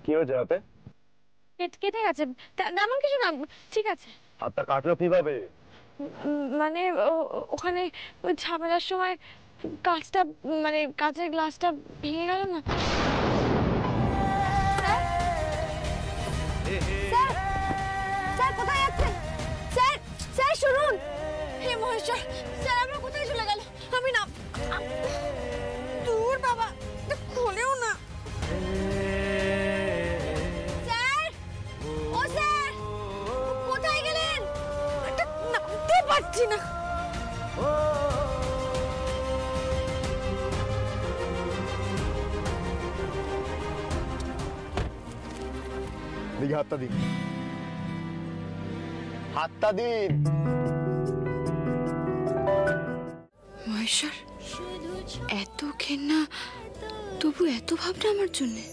কি হয়েছে হাতে? কেটে গেছে, তেমন কিছু না, ঠিক আছে। হাতটা কাটলো কিভাবে? মানে ওখানে ওই ঝামেলার সময় কাঁচটা, মানে কাঁচের গ্লাসটা ভেঙে গেল না। স্যার, স্যার কোথায় যাচ্ছেন? স্যার, স্যার শুনুন। হে মহেশ্বর, স্যার আমরা কোথায় চলে গেল? আমি না, দূর বাবা, খোলেও না। স্যার, ও স্যার, কোথায় গেলেন? নামতে পারছি না। দেখি হাতটা দিন, হাতটা দিন। মহেশ্বর, এত ঘেন্না তবু এত ভাবনা আমার জন্যে।